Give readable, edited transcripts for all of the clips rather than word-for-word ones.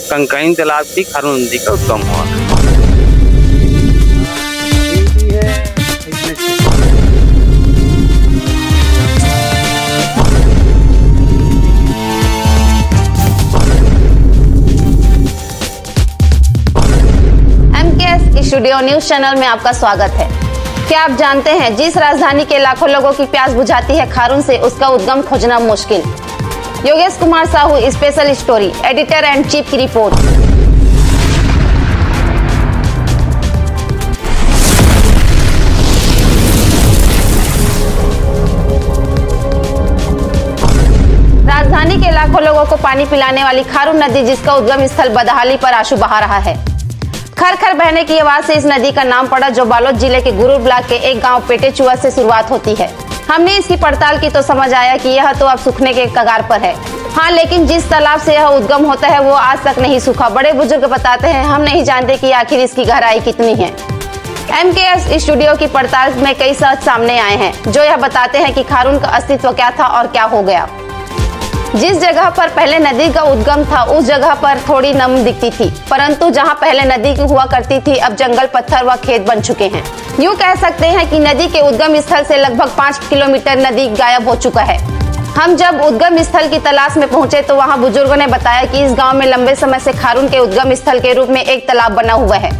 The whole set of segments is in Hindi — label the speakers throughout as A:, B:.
A: कंकाइन तालाब की खारून नदी का उद्गम हुआ।
B: MKS स्टूडियो न्यूज चैनल में आपका स्वागत है। क्या आप जानते हैं जिस राजधानी के लाखों लोगों की प्यास बुझाती है खारून से, उसका उद्गम खोजना मुश्किल। Yogesh Kumar Sahu special story, editor and chief की रिपोर्ट। राजधानी के लाखों लोगों को पानी पिलाने वाली खारून नदी, जिसका उद्गम स्थल बदहाली पर आंसू बहा रहा है। खर खर बहने की आवाज से इस नदी का नाम पड़ा, जो बालोद जिले के गुरूर ब्लॉक के एक गांव पेटेचुआ से शुरुआत होती है। हमने इसकी पड़ताल की तो समझ आया कि यह तो अब सूखने के कगार पर है। हाँ, लेकिन जिस तालाब से यह उद्गम होता है वो आज तक नहीं सूखा। बड़े बुजुर्ग बताते हैं, हम नहीं जानते कि आखिर इसकी गहराई कितनी है। MKS स्टूडियो की पड़ताल में कई सच सामने आए हैं, जो यह बताते हैं कि खारून का अस्तित्व क्या था और क्या हो गया। जिस जगह पर पहले नदी का उद्गम था, उस जगह पर थोड़ी नम दिखती थी, परंतु जहां पहले नदी हुआ करती थी, अब जंगल, पत्थर व खेत बन चुके हैं। यूं कह सकते हैं कि नदी के उद्गम स्थल से लगभग 5 किलोमीटर नदी गायब हो चुका है। हम जब उद्गम स्थल की तलाश में पहुंचे तो वहां बुजुर्गों ने बताया कि इस गांव में लंबे समय से खारून के उद्गम स्थल के रूप में एक तालाब बना हुआ है,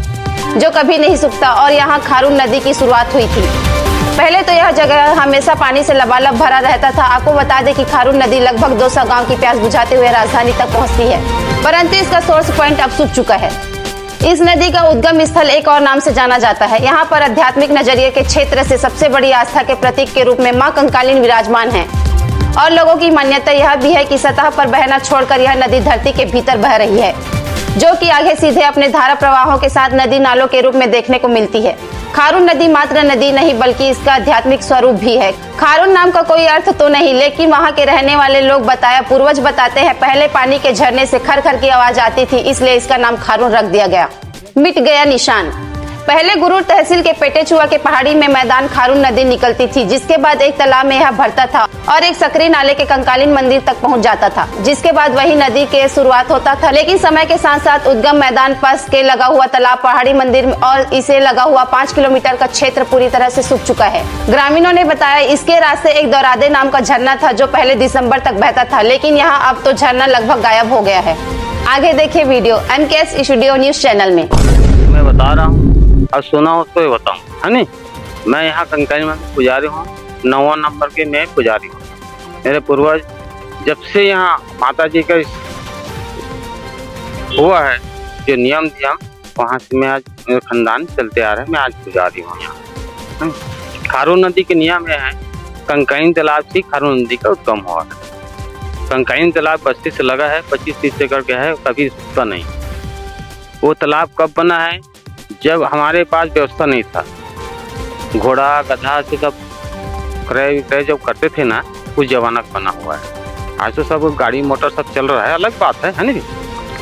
B: जो कभी नहीं सूखता, और यहाँ खारून नदी की शुरुआत हुई थी। पहले तो यह जगह हमेशा पानी से लबालब भरा रहता था। आपको बता दें कि खारून नदी लगभग 200 गांव की प्यास बुझाते हुए राजधानी तक पहुंचती है, परंतु इसका सोर्स पॉइंट अब सूख चुका है। इस नदी का उद्गम स्थल एक और नाम से जाना जाता है। यहाँ पर आध्यात्मिक नजरिए के क्षेत्र से सबसे बड़ी आस्था के प्रतीक के रूप में मां कंकालिनी विराजमान है, और लोगों की मान्यता यह भी है कि सतह पर बहना छोड़कर यह नदी धरती के भीतर बह रही है, जो कि आगे सीधे अपने धारा प्रवाहों के साथ नदी नालों के रूप में देखने को मिलती है। खारून नदी मात्र नदी नहीं, बल्कि इसका आध्यात्मिक स्वरूप भी है। खारून नाम का कोई अर्थ तो नहीं, लेकिन वहाँ के रहने वाले लोग पूर्वज बताते हैं, पहले पानी के झरने से खर खर की आवाज आती थी, इसलिए इसका नाम खारून रख दिया गया। मिट गया निशान। पहले गुरूर तहसील के पेटेचुआ के पहाड़ी में मैदान खारून नदी निकलती थी, जिसके बाद एक तालाब में यह भरता था और एक सकरी नाले के कंकालीन मंदिर तक पहुंच जाता था, जिसके बाद वही नदी के शुरुआत होता था। लेकिन समय के साथ साथ उद्गम मैदान, पास के लगा हुआ तालाब, पहाड़ी मंदिर और इसे लगा हुआ 5 किलोमीटर का क्षेत्र पूरी तरह से सूख चुका है। ग्रामीणों ने बताया, इसके रास्ते एक दौरादे नाम का झरना था, जो पहले दिसंबर तक बहता था, लेकिन यहाँ अब तो झरना लगभग गायब हो गया है। आगे देखिए video MKS studio news channel में।
A: मैं बता रहा हूँ और सुना उसको ही बताऊँ, है नहीं। मैं यहाँ कंकाइन मंदिर पुजारी हूँ, 9वां नंबर के मैं पुजारी हूँ। मेरे पूर्वज जब से यहाँ माता जी का हुआ है जो नियम, वहाँ से मैं आज मेरे खानदान चलते आ रहे हैं, मैं आज पुजारी हूँ यहाँ। खारून नदी के नियम यह है, कंकाइन तालाब से खारून नदी का उद्गम हुआ है। कंकाइन तालाब बस्ती से लगा है, 25-30 एकड़ का है, कभी सूखता नहीं। वो तालाब कब बना है? जब हमारे पास व्यवस्था नहीं था, घोड़ा गधा से सब क्रय विक्रय जब करते थे ना, उस जमाना का बना हुआ है। आज तो सब गाड़ी मोटर सब चल रहा है, अलग बात है नहीं,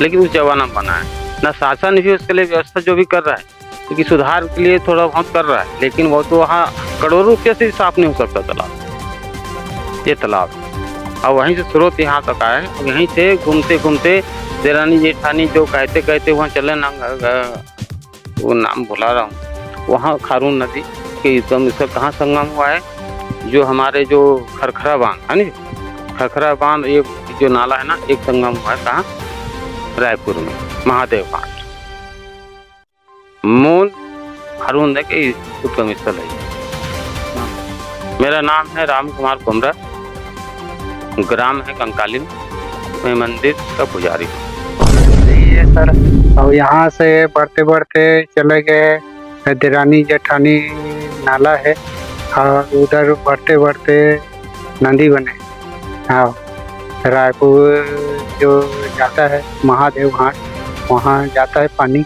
A: लेकिन उस जमाना में बना है ना। शासन भी उसके लिए व्यवस्था जो भी कर रहा है, क्योंकि सुधार के लिए थोड़ा बहुत कर रहा है, लेकिन वो तो वहाँ करोड़ों रुपये से साफ नहीं हो सकता तालाब, ये तालाब। और वहीं से स्रोत यहाँ तक आया है, यहीं से घूमते घूमते देरानी जेठानी जो कहते कहते वहाँ चले ना, वो नाम भुला रहा हूँ, वहाँ खारून नदी के एकदम इसका कहाँ संगम हुआ है, जो हमारे जो खरखरा बांध है नहीं, खरखरा बांध ये जो नाला है ना, एक संगम हुआ है कहाँ, रायपुर में महादेव घाट। मूल खारून नदी के उद्गम स्थल है। मेरा नाम है राम कुमार कुमरा, ग्राम है कंकालीन, मैं मंदिर का पुजारी हूँ।
C: है सर, और यहाँ से बढ़ते बढ़ते चले गए देरानी जेठानी नाला है, और उधर बढ़ते बढ़ते नदी बने। हाँ, रायपुर जो जाता है महादेव घाट, वहाँ जाता है पानी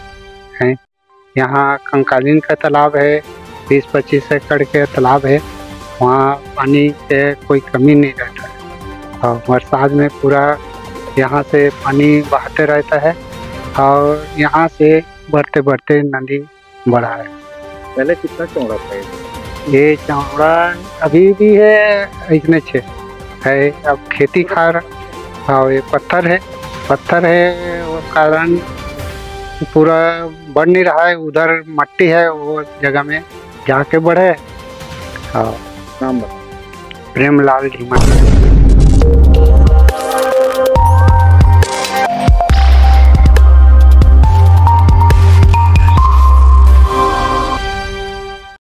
C: है। यहाँ कंकालीन का तालाब है, 20-25 एकड़ के तालाब है, वहाँ पानी से कोई कमी नहीं रहता है, और बरसात में पूरा यहाँ से पानी बहते रहता है, और यहाँ से बढ़ते बढ़ते नदी बढ़ा है।
D: पहले कितना चौड़ा था
C: ये चौड़ा अभी भी है, इतने छे है। अब खेती खार और ये पत्थर है, पत्थर है वो कारण पूरा बढ़ नहीं रहा है। उधर मट्टी है वो जगह में जाके बढ़े। हाँ,
D: नाम बताओ।
C: प्रेमलाल धीमा।